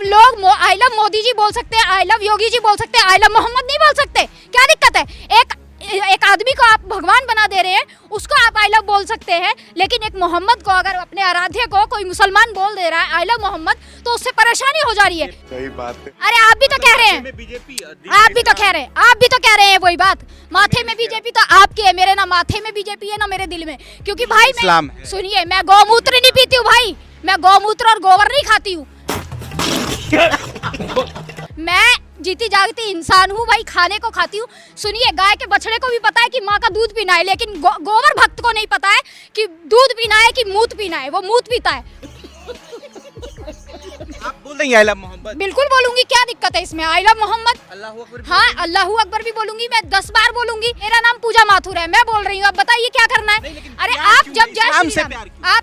लोग I love Modi ji बोल सकते हैं, आई लव योगी जी बोल सकते हैं, आई लव मोहम्मद नहीं बोल सकते? क्या दिक्कत है? एक आदमी को आप भगवान बना दे रहे हैं, उसको आप आई लव बोल सकते हैं, लेकिन एक मोहम्मद को, अगर अपने आराध्य को कोई मुसलमान बोल दे रहा है आई लव मोहम्मद, तो उससे परेशानी हो जा रही है। सही बात है। अरे आप भी तो कह रहे हैं, आप भी तो कह रहे हैं वही बात। माथे में बीजेपी तो आपकी है, मेरे ना माथे में बीजेपी है ना मेरे दिल में, क्योंकि भाई मैं सुनिए, मैं गौमूत्र नहीं पीती हूँ भाई, मैं गौमूत्र और गोबर नहीं खाती हूँ। मैं जीती जागती इंसान हूँ भाई, खाने को खाती हूँ। सुनिए, गाय के बछड़े को भी पता है कि माँ का दूध पीना है, लेकिन गोबर भक्त को नहीं पता है कि दूध पीना है कि मूत पीना है। वो मूत पीता है। आप बोल देंगे आई लव मोहम्मद? बिल्कुल बोलूंगी, क्या दिक्कत है इसमें? आई लव मोहम्मद, हाँ अल्लाहू अकबर भी बोलूंगी, मैं 10 बार बोलूंगी। मेरा नाम पूजा माथुर है, मैं बोल रही हूँ, अब बताइए क्या करना है? अरे आप जब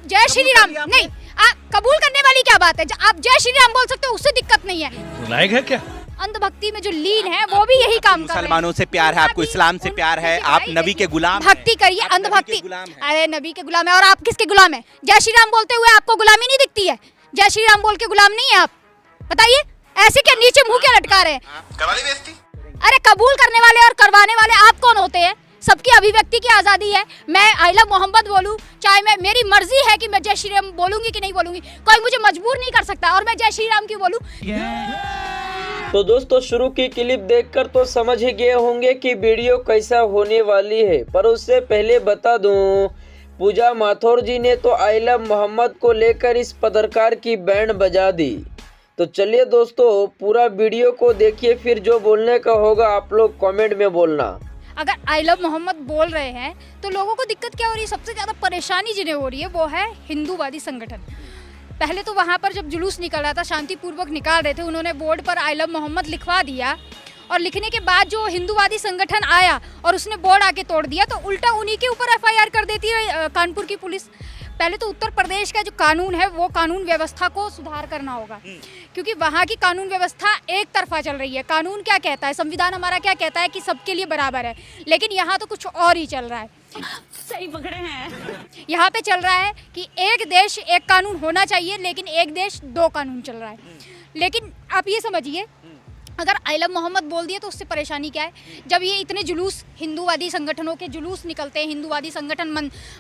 जय श्री राम नहीं, आप कबूल करने वाली क्या बात है? आप जय श्री राम बोल सकते हो, उससे दिक्कत नहीं है। लायक है क्या? अंधभक्ति में जो लीन है वो भी यही काम कर रहे हैं। मुसलमानों से प्यार है आपको, इस्लाम से प्यार है, आप नबी के गुलाम, भक्ति करिए, अंधभक्ति। अरे नबी के गुलाम है, और आप किसके गुलाम है? जय श्री राम बोलते हुए आपको गुलामी नहीं दिखती है? जय श्री राम बोल के गुलाम नहीं है आप? बताइए, ऐसे क्या नीचे मुंह क्या लटका रहे हैं? अरे कबूल करने वाले और करवाने वाले आप कौन होते हैं? सबकी अभिव्यक्ति की आजादी है। मैं आई लव मोहम्मद बोलूं, चाहे मैं, मेरी मर्जी है कि मैं जय श्री राम बोलूंगी कि नहीं बोलूंगी, कोई मुझे मजबूर नहीं कर सकता। और मैं जय श्री राम की बोलूं। तो दोस्तों, शुरू की क्लिप देखकर तो समझ ही गए होंगे कि वीडियो कैसा होने वाली है, पर उससे पहले बता दूं, पूजा माथुर जी ने तो आई लव मोहम्मद को लेकर इस पत्रकार की बैंड बजा दी। तो चलिए दोस्तों, पूरा वीडियो को देखिए, फिर जो बोलने का होगा आप लोग कमेंट में बोलना। अगर आई लव मोहम्मद बोल रहे हैं तो लोगों को दिक्कत क्या हो रही है? सबसे ज़्यादा परेशानी जिन्हें हो रही है वो है हिंदूवादी संगठन। पहले तो वहाँ पर जब जुलूस निकल रहा था, शांतिपूर्वक निकाल रहे थे, उन्होंने बोर्ड पर आई लव मोहम्मद लिखवा दिया, और लिखने के बाद जो हिंदूवादी संगठन आया और उसने बोर्ड आके तोड़ दिया, तो उल्टा उन्हीं के ऊपर FIR कर देती है कानपुर की पुलिस। पहले तो उत्तर प्रदेश का जो कानून है वो कानून व्यवस्था को सुधार करना होगा, क्योंकि वहाँ की कानून व्यवस्था एक तरफा चल रही है। कानून क्या कहता है, संविधान हमारा क्या कहता है कि सबके लिए बराबर है, लेकिन यहाँ तो कुछ और ही चल रहा है। सही पकड़े हैं। यहाँ पे चल रहा है कि एक देश एक कानून होना चाहिए, लेकिन एक देश दो कानून चल रहा है। लेकिन आप ये समझिए, अगर आई लव मोहम्मद बोल दिए तो उससे परेशानी क्या है? जब ये इतने जुलूस, हिंदूवादी संगठनों के जुलूस निकलते हैं, हिंदूवादी संगठन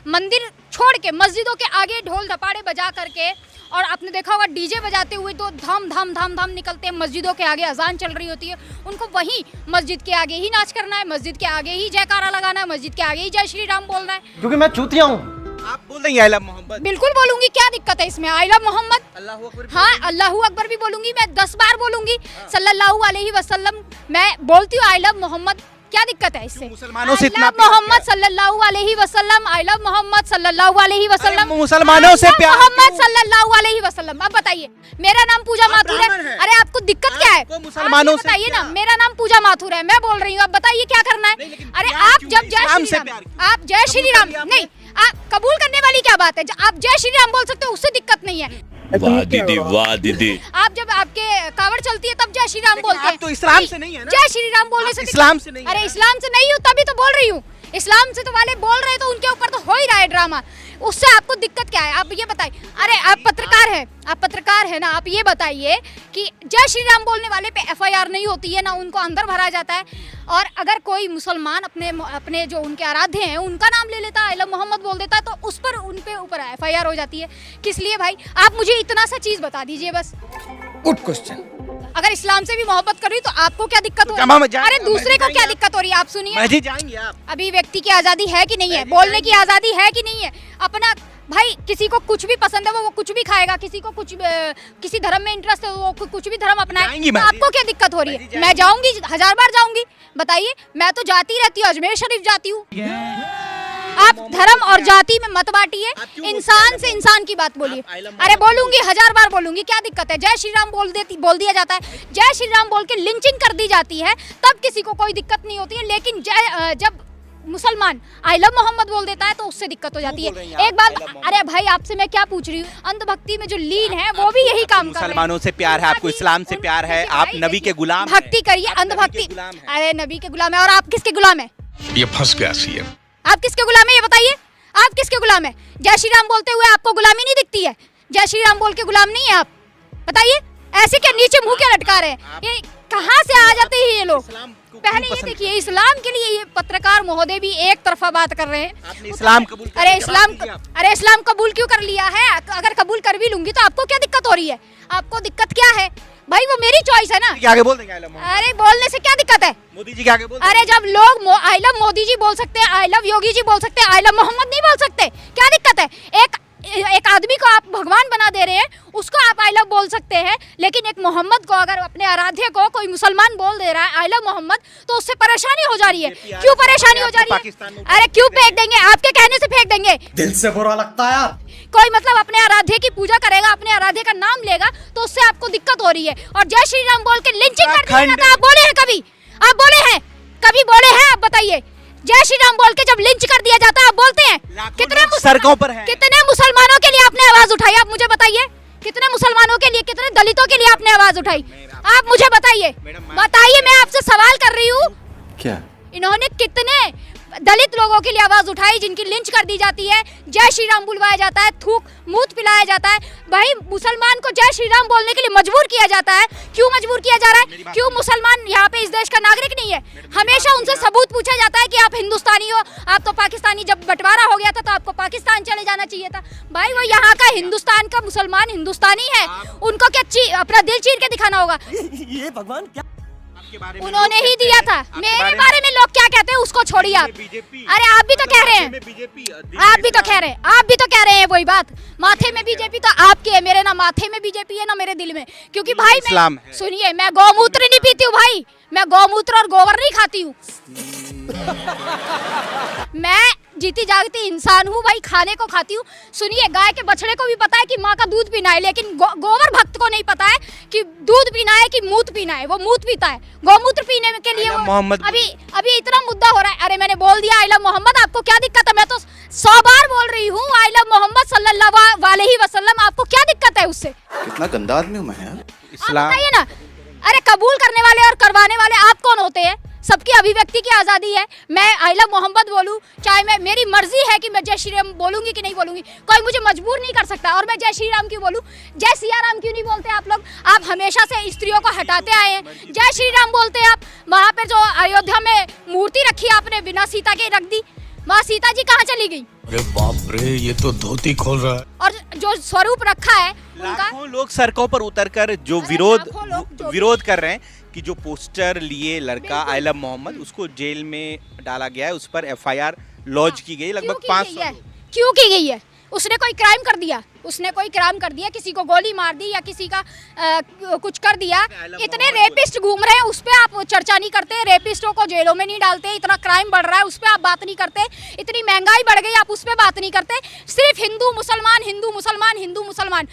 मंदिर छोड़ के मस्जिदों के आगे ढोल धपाड़े बजा करके, और आपने देखा होगा डीजे बजाते हुए तो धाम धाम धाम धाम निकलते हैं मस्जिदों के आगे, अजान चल रही होती है, उनको वहीं मस्जिद के आगे ही नाच करना है, मस्जिद के आगे ही जयकारा लगाना है, मस्जिद के आगे ही जय श्री राम बोलना है। क्योंकि मैं चूतिया हूँ। आप बोल देंगे आई लव मोहम्मद? बिल्कुल बोलूंगी, क्या दिक्कत है इसमें? आई लव मोहम्मद, अल्लाहू अकबर, हाँ अल्लाहू अकबर भी बोलूंगी, मैं 10 बार बोलूंगी। सल्लल्लाहु अलैहि वसल्लम मैं बोलती हूँ, आई लव मोहम्मद, क्या दिक्कत है इससे? मुसलमानों से इतना मोहम्मद सल्लल्लाहु अलैहि वसल्लम, आई लव मोहम्मद सल्लल्लाहु अलैहि वसल्लम, मुसलमानों से प्यार मोहम्मद सल्लल्लाहु अलैहि वसल्लम। अब बताइए, मेरा नाम पूजा माथुर है। अरे आपको दिक्कत क्या है? मुसलमानों से बताइए ना, मेरा नाम पूजा माथुर है, मैं बोल रही हूँ, अब बताइए क्या करना है? अरे आप जब जय श्री राम नहीं, आप कबूल करने वाली क्या बात है? आप जय श्री राम बोल सकते हो, उससे दिक्कत नहीं है। वाह दीदी, वाह दीदी। आप जब आपके कावड़ चलती है तब जय श्री राम बोलते हैं। आप तो इस्लाम से नहीं है ना? जय श्री राम बोलने से इस्लाम से नहीं है। अरे इस्लाम से नहीं हूँ, तभी तो बोल रही हूँ। इस्लाम से तो वाले बोल रहे, तो उनके ऊपर तो हो ही रहा है ड्रामा, उससे आपको दिक्कत क्या है? आप ये बताइए। अरे आप पत्रकार है ना, आप ये बताइए कि जय श्री राम बोलने वाले पे FIR नहीं होती है ना, उनको अंदर भरा जाता है, और अगर कोई मुसलमान अपने जो उनके आराध्य हैं उनका नाम ले लेता है, आई लव मोहम्मद बोल देता है, तो उस पर उन पे ऊपर FIR हो जाती है। किस लिए भाई? आप मुझे इतना सा चीज बता दीजिए बस। Good question. अगर इस्लाम से भी मोहब्बत कर रही तो आपको क्या दिक्कत हो रही है? अरे दूसरे को क्या दिक्कत हो रही है? आप सुनिए, जाएंगे आप? अभी व्यक्ति की आजादी है कि नहीं है? बोलने की आजादी है कि नहीं है? अपना भाई, किसी को कुछ भी पसंद है वो कुछ भी खाएगा, किसी को कुछ, किसी धर्म में इंटरेस्ट है वो कुछ भी धर्म अपनाए, तो आपको क्या दिक्कत हो रही है? मैं जाऊंगी, 1000 बार जाऊंगी, बताइए। मैं तो जाती रहती हूँ, अजमेर शरीफ जाती हूँ। आप धर्म और जाति में मत बांटिए, इंसान से इंसान की बात बोलिए। अरे बोलूंगी, 1000 बार बोलूंगी, क्या दिक्कत है? जय श्री राम बोल दिया जाता है, जय श्री राम बोल के लिंचिंग कर दी जाती है, तब किसी को कोई दिक्कत नहीं होती है। लेकिन जब मुसलमान आई लव मोहम्मद बोल देता है तो उससे दिक्कत हो जाती है। एक बात, अरे भाई आपसे मैं क्या पूछ रही हूँ? अंधभक्ति में जो लीन है वो भी यही काम कर रहे हैं। मुसलमानों से प्यार है आपको, इस्लाम से प्यार है, आप नबी के गुलाम, भक्ति करिए, अंधभक्ति। अरे नबी के गुलाम है, और आप किसके गुलाम है? ये फंस गया सीएम। आप किसके गुलाम है ये बताइए? आप किसके गुलाम है? जय श्री राम बोलते हुए आपको गुलामी नहीं दिखती है? जय श्री राम बोल के गुलाम नहीं है आप? बताइए। ऐसे क्या नीचे मुंह क्या लटका रहे हैं? ये कहाँ से आ जाते हैं ये लोग? पहले ये देखिए, इस्लाम के लिए ये पत्रकार महोदय भी एक तरफा बात कर रहे हैं। आपने इस्लाम कबूल कर अरे लिया, इस्लाम कबूल क्यों कर लिया है? अगर कबूल कर भी लूंगी तो आपको क्या दिक्कत हो रही है? आपको दिक्कत क्या है भाई? वो मेरी चॉइस है ना। क्या आगे बोल देंगे आई लव मोदी? अरे बोलने से क्या दिक्कत है? मोदी जी के आगे बोल अरे जब लोग आई लव मोदी जी बोल सकते हैं, आई लव योगी जी बोल सकते हैं, आई लव मोहम्मद नहीं बोल सकते, क्या दिक्कत है? एक आदमी को आप भगवान बना दे रहे हैं, उसको आप आई लव बोल सकते हैं, लेकिन एक मोहम्मद को, अगर अपने आराध्य को कोई मुसलमान बोल दे रहा है आई लव मोहम्मद, तो उससे परेशानी हो जा रही है। क्यों परेशानी हो जा रही है? अरे क्यों फेंक देंगे? आपके कहने से फेंक देंगे। दिल से बुरा लगता है यार। कोई मतलब अपने आराध्य की पूजा करेगा, अपने आराध्य का नाम लेगा, तो उससे आपको दिक्कत हो रही है। और जय श्री राम बोल के लिंचिंग कर दिया जाता है। आप बोले हैं कभी? आप बोले हैं कभी? बोले हैं? आप बताइए। जय श्री राम बोल के जब लिंच कर दिया जाता है, आप बोलते हैं? कितने सड़कों पर हैं। कितने मुसलमानों के लिए आपने आवाज उठाई? आप मुझे बताइए, कितने मुसलमानों के लिए, कितने दलितों के लिए आपने आवाज उठाई? आप मुझे बताइए, बताइए। मैं आपसे सवाल कर रही हूँ, क्या इन्होंने कितने दलित लोगों के लिए आवाज उठाई जिनकी लिंच कर दी जाती है, जय श्री राम बुलवाया जाता है, थूक मूत पिलाया जाता है? भाई मुसलमान को जय श्री राम बोलने के लिए मजबूर किया जाता है। क्यों मजबूर किया जा रहा है? क्यों? मुसलमान यहाँ पे इस देश का नागरिक नहीं है? हमेशा उनसे सबूत पूछा जाता है कि आप हिंदुस्तानी हो, आप तो पाकिस्तानी। जब बंटवारा हो गया था तो आपको पाकिस्तान चले जाना चाहिए था। भाई वो यहाँ का हिंदुस्तान का मुसलमान हिंदुस्तानी है, उनको क्या अपना दिल चीर के दिखाना होगा? ये भगवान क्या उन्होंने ही दिया था। मेरे बारे में लोग क्या कहते हैं उसको छोड़िए आप। अरे आप भी तो कह रहे हैं, आप भी तो कह रहे हैं, आप भी तो कह रहे हैं वही बात। माथे में बीजेपी तो आपके है, मेरे ना माथे में बीजेपी है ना मेरे दिल में। क्योंकि भाई मैं सुनिए, मैं गौमूत्र नहीं पीती हूँ भाई, मैं गौमूत्र और गोबर नहीं खाती हूँ। मैं जीती जागती इंसान हूँ भाई, खाने को खाती हूँ। सुनिए, गाय के बछड़े को भी पता है कि माँ का दूध पीना है, लेकिन गोबर भक्त को नहीं पता है कि दूध पीना है कि मूत पीना है। वो मूत पीता है, गौमूत्र पीने के लिए अभी इतना मुद्दा हो रहा है। अरे मैंने बोल दिया आई लव मोहम्मद, आपको क्या दिक्कत है? मैं तो 100 बार बोल रही हूँ आई लव मोहम्मद सल्लल्लाहु अलैहि वसल्लम, आपको क्या दिक्कत है उससे? कितना गंदा आदमी हूँ मैं यार। इस्लाम बताइए ना। अरे कबूल करने वाले और करवाने वाले आप कौन होते हैं? सबकी अभिव्यक्ति की आज़ादी है। मैं आई लव मोहम्मद बोलूं, चाहे मैं, मेरी मर्जी है कि मैं जय श्री राम बोलूंगी कि नहीं बोलूंगी, कोई मुझे मजबूर नहीं कर सकता। और मैं जय श्री राम क्यों बोलूं? जय सिया राम क्यों नहीं बोलते आप लोग? आप हमेशा से स्त्रियों को हटाते आए हैं, जय श्री राम बोलते हैं आप। वहाँ पर जो अयोध्या में मूर्ति रखी आपने, बिना सीता के रख दी, माँ सीता जी कहाँ चली गई? अरे बाप रे, ये तो धोती खोल रहा है। और जो स्वरूप रखा है उनका, लाखों लोग सड़कों पर उतरकर जो विरोध कर रहे हैं कि जो पोस्टर लिए लड़का आई लव मोहम्मद, उसको जेल में डाला गया है, उस पर FIR लॉन्च की गई। लगभग 500 क्यों की गई है? उसने कोई क्राइम कर दिया? उसने कोई क्राइम कर दिया? किसी को गोली मार दी या किसी का कुछ कर दिया? इतने रेपिस्ट घूम रहे हैं, उस पर आप चर्चा नहीं करते। रेपिस्टों को जेलों में नहीं डालते। इतना क्राइम बढ़ रहा है, उस पर आप बात नहीं करते। इतनी महंगाई बढ़ गई, आप उस पर बात नहीं करते। सिर्फ हिंदू मुसलमान, हिंदू मुसलमान, हिंदू मुसलमान।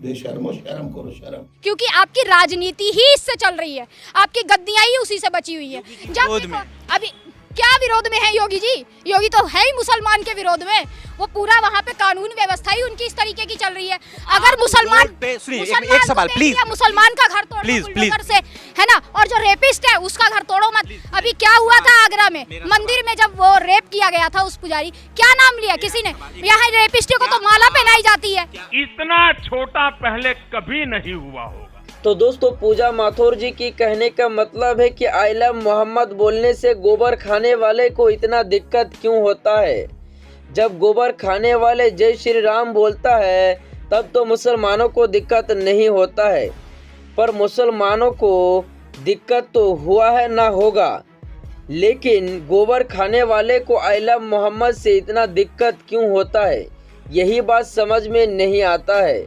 शर्म करो शर्म। क्योंकि आपकी राजनीति ही इससे चल रही है, आपकी गद्दियां ही उसी से बची हुई है। जब अभी क्या विरोध में है योगी जी? योगी तो है ही मुसलमान के विरोध में। वो पूरा वहाँ पे कानून व्यवस्था ही उनकी इस तरीके की चल रही है। अगर मुसलमान एक सवाल प्लीज, मुसलमान का घर तोड़ो बुलडोजर से, है ना? और जो रेपिस्ट है उसका घर तोड़ो मत। अभी क्या हुआ था आगरा में मंदिर में, जब वो रेप किया गया था, उस पुजारी, क्या नाम लिया किसी ने? यहाँ रेपिस्ट को तो माला पहनाई जाती है। इतना छोटा पहले कभी नहीं हुआ होगा। तो दोस्तों, पूजा माथुर जी की कहने का मतलब है कि आई लव मोहम्मद बोलने से गोबर खाने वाले को इतना दिक्कत क्यों होता है? जब गोबर खाने वाले जय श्री राम बोलता है तब तो मुसलमानों को दिक्कत नहीं होता है, पर मुसलमानों को दिक्कत तो हुआ है ना होगा, लेकिन गोबर खाने वाले को आई लव मोहम्मद से इतना दिक्कत क्यों होता है? यही बात समझ में नहीं आता है।